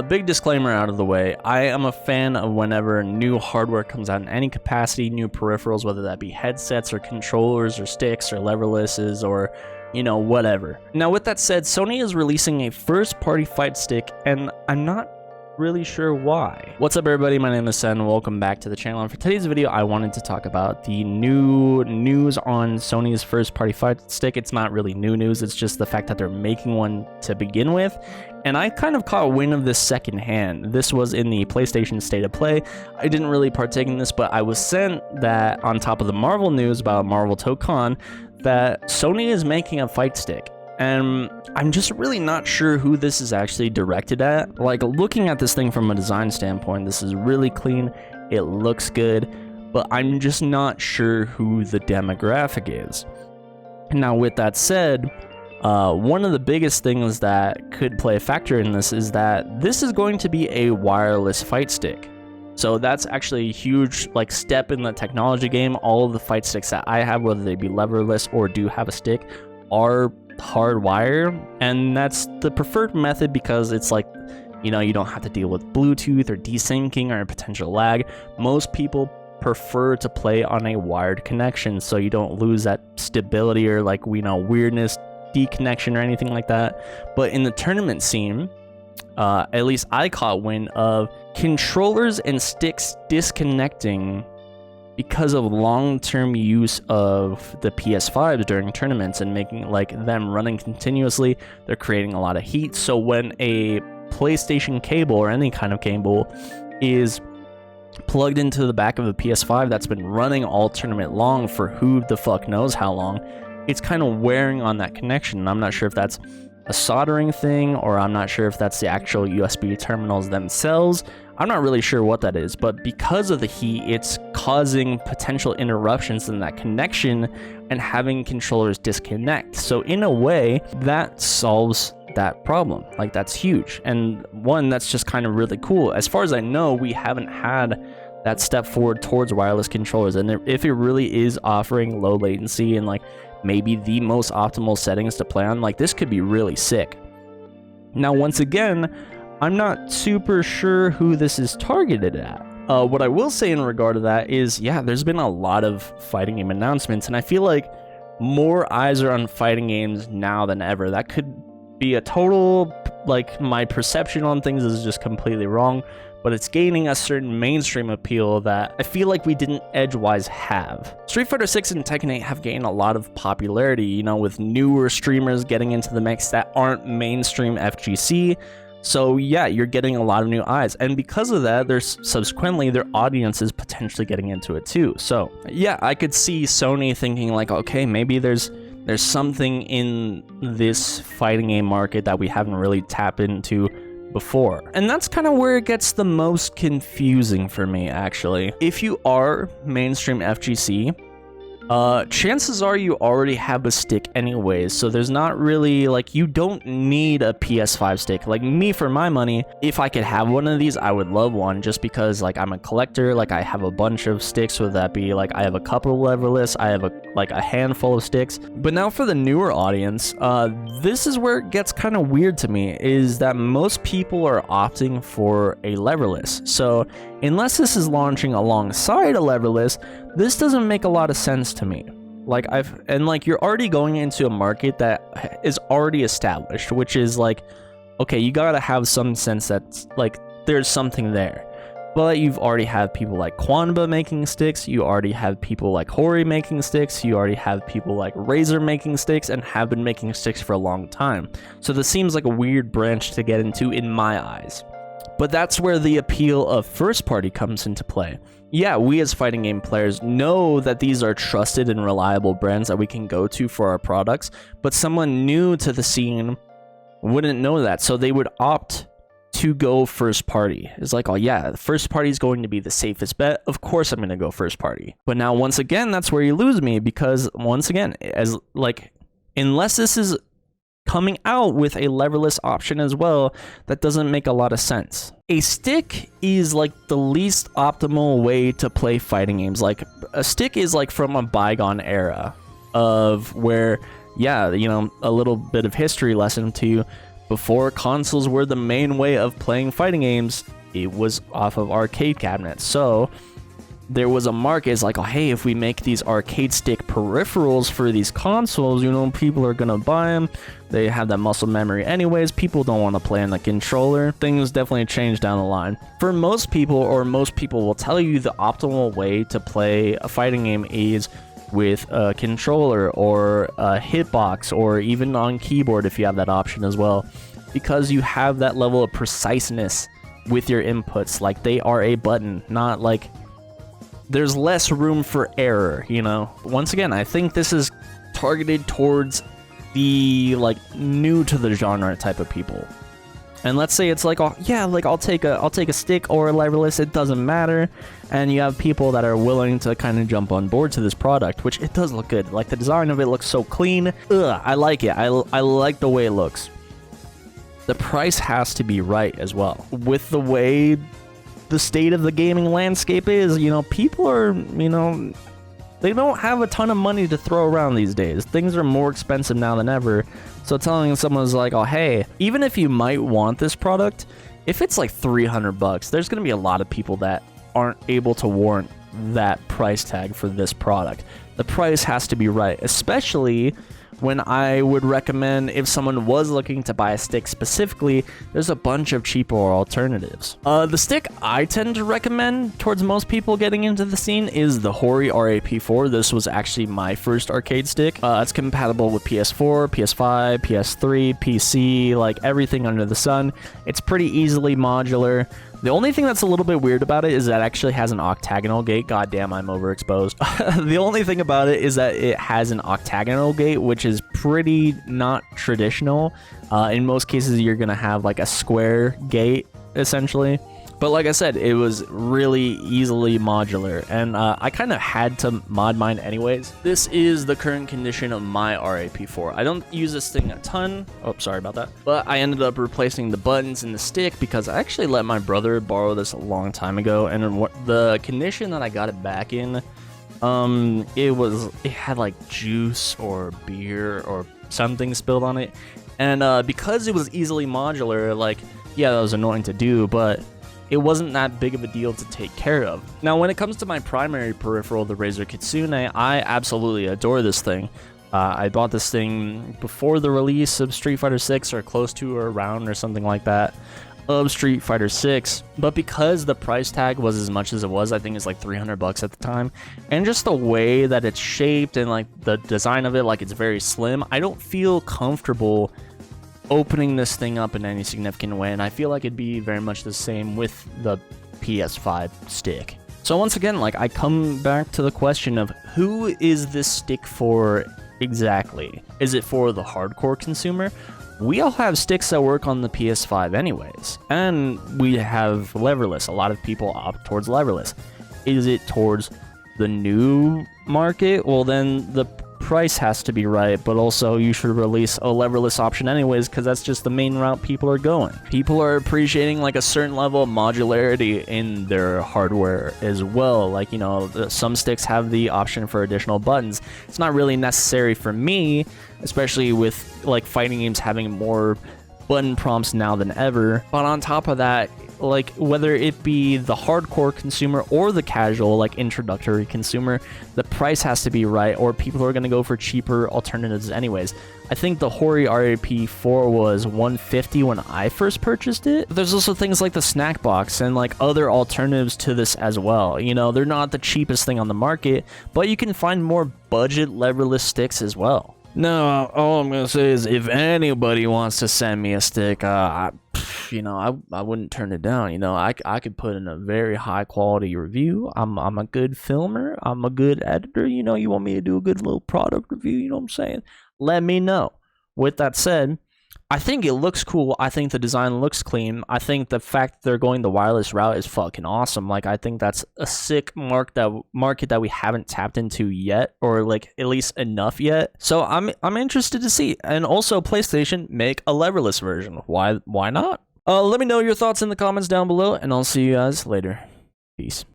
Big disclaimer out of the way. I am a fan of whenever new hardware comes out in any capacity, new peripherals, whether that be headsets or controllers or sticks or leverlesses or, you know, whatever. Now, with that said, Sony is releasing a first-party fight stick, and I'm not really sure why. What's up, everybody? My name is Sen. Welcome back to the channel. And for today's video, I wanted to talk about the new news on Sony's first-party fight stick. It's not really new news. It's just the fact that they're making one to begin with. And I kind of caught wind of this secondhand. This was in the PlayStation State of Play. I didn't really partake in this, but I was sent that on top of the Marvel news about Marvel ToeCon, that Sony is making a fight stick. And I'm just really not sure who this is actually directed at. Like, looking at this thing from a design standpoint, this is really clean. It looks good, but I'm just not sure who the demographic is. Now, with that said, one of the biggest things that could play a factor in this is that this is going to be a wireless fight stick. So that's actually a huge step in the technology game. All of the fight sticks that I have, whether they be leverless or do have a stick, are hardwire, and that's the preferred method because it's you don't have to deal with Bluetooth or desyncing or potential lag. Most people prefer to play on a wired connection so you don't lose that stability or weirdness, deconnection or anything like that. But in the tournament scene, at least I caught wind of controllers and sticks disconnecting because of long-term use of the PS5s during tournaments and making them running continuously. They're creating a lot of heat. So when a PlayStation cable or any kind of cable is plugged into the back of a PS5 that's been running all tournament long for who the fuck knows how long, it's kind of wearing on that connection. And I'm not sure if that's a soldering thing, or I'm not sure if that's the actual USB terminals themselves. I'm not really sure what that is, but because of the heat, it's causing potential interruptions in that connection and having controllers disconnect. So in a way, that solves that problem. That's huge. And one, that's just kind of really cool. As far as I know, we haven't had that step forward towards wireless controllers. And if it really is offering low latency and maybe the most optimal settings to play on, this could be really sick. Now, once again, I'm not super sure who this is targeted at. What I will say in regard to that is, yeah, there's been a lot of fighting game announcements, and I feel like more eyes are on fighting games now than ever. That could be a total, my perception on things is just completely wrong, but it's gaining a certain mainstream appeal that I feel like we didn't edgewise have. Street Fighter 6 and Tekken 8 have gained a lot of popularity, with newer streamers getting into the mix that aren't mainstream FGC. So yeah, you're getting a lot of new eyes, and because of that, there's subsequently their audience is potentially getting into it too. So yeah, I could see Sony thinking okay, maybe there's something in this fighting game market that we haven't really tapped into before. And that's kind of where it gets the most confusing for me, actually. If you are mainstream FGC, chances are you already have a stick anyways, so there's not really you don't need a PS5 stick. Me, for my money, if I could have one of these, I would love one, just because I'm a collector. I have a bunch of sticks, whether that be I have a couple leverless, I have a handful of sticks. But now for the newer audience, this is where it gets kind of weird to me, is that most people are opting for a leverless. So unless this is launching alongside a leverless, this doesn't make a lot of sense to me. You're already going into a market that is already established, which is okay, you gotta have some sense that there's something there. But you've already had people like Quanba making sticks, you already have people like Hori making sticks, you already have people like Razer making sticks, and have been making sticks for a long time. So this seems like a weird branch to get into in my eyes. But that's where the appeal of first party comes into play. Yeah, we as fighting game players know that these are trusted and reliable brands that we can go to for our products, but someone new to the scene wouldn't know that, so they would opt to go first party. It's oh yeah, first party is going to be the safest bet. Of course I'm going to go first party. But now once again, that's where you lose me, because once again, as unless this is coming out with a leverless option as well, that doesn't make a lot of sense. A stick is the least optimal way to play fighting games. A stick is from a bygone era of where, yeah, a little bit of history lesson to you. Before consoles were the main way of playing fighting games, it was off of arcade cabinets. So there was a market. It's like, oh, hey, if we make these arcade stick peripherals for these consoles, you know, people are gonna buy them. They have that muscle memory anyways. People don't want to play on the controller. Things definitely change down the line. For most people, or most people will tell you, the optimal way to play a fighting game is with a controller or a hitbox, or even on keyboard if you have that option as well, because you have that level of preciseness with your inputs. Like, they are a button, not like there's less room for error, you know. Once again, I think this is targeted towards the like new to the genre type of people. And let's say it's like, oh yeah, like I'll take a stick or a leverless, it doesn't matter. And you have people that are willing to kind of jump on board to this product, which it does look good. Like, the design of it looks so clean. I like it. I like the way it looks. The price has to be right as well. With the way the state of the gaming landscape is, you know, people are, you know, they don't have a ton of money to throw around these days. Things are more expensive now than ever. So telling someone's like, oh, hey, even if you might want this product, if it's like $300, there's going to be a lot of people that aren't able to warrant that price tag for this product. The price has to be right, especially when I would recommend, if someone was looking to buy a stick specifically, there's a bunch of cheaper alternatives. The stick I tend to recommend towards most people getting into the scene is the Hori RAP4. This was actually my first arcade stick. It's compatible with PS4, PS5, PS3, PC, like everything under the sun. It's pretty easily modular. The only thing that's a little bit weird about it is that it actually has an octagonal gate. Goddamn, I'm overexposed. The only thing about it is that it has an octagonal gate, which is pretty not traditional. In most cases, you're going to have like a square gate, essentially. But like I said, it was really easily modular, and I kind of had to mod mine anyways. This is the current condition of my RAP4. I don't use this thing a ton. Oh, sorry about that. But I ended up replacing the buttons and the stick because I actually let my brother borrow this a long time ago, and the condition that I got it back in, it had like juice or beer or something spilled on it. And because it was easily modular, like, yeah, that was annoying to do, but it wasn't that big of a deal to take care of. Now, when it comes to my primary peripheral, the Razer Kitsune, I absolutely adore this thing. I bought this thing before the release of Street Fighter 6, or close to or around or something like that, of Street Fighter 6. But because the price tag was as much as it was, I think it's like $300 at the time, and just the way that it's shaped and like the design of it, like it's very slim, I don't feel comfortable opening this thing up in any significant way, and I feel like it'd be very much the same with the PS5 stick. So once again, like, I come back to the question of who is this stick for exactly? Is it for the hardcore consumer? We all have sticks that work on the PS5 anyways, and we have leverless. A lot of people opt towards leverless. Is it towards the new market? Well, then the price has to be right, but also you should release a leverless option anyways, because that's just the main route people are going. People are appreciating like a certain level of modularity in their hardware as well. Like, you know, some sticks have the option for additional buttons. It's not really necessary for me, especially with like fighting games having more button prompts now than ever. But on top of that, like, whether it be the hardcore consumer or the casual, like, introductory consumer, the price has to be right, or people are going to go for cheaper alternatives anyways. I think the Hori RAP4 was $150 when I first purchased it. There's also things like the snack box and like other alternatives to this as well. You know, they're not the cheapest thing on the market, but you can find more budget leverless sticks as well. No, all I'm gonna say is if anybody wants to send me a stick, I wouldn't turn it down. You know, I could put in a very high quality review. I'm a good filmer. I'm a good editor. You know, you want me to do a good little product review, you know what I'm saying? Let me know. With that said, I think it looks cool. I think the design looks clean. I think the fact that they're going the wireless route is fucking awesome. Like, I think that's a sick market that we haven't tapped into yet, or like at least enough yet. So I'm interested to see. And also, PlayStation, make a leverless version. Why not? Let me know your thoughts in the comments down below, and I'll see you guys later. Peace.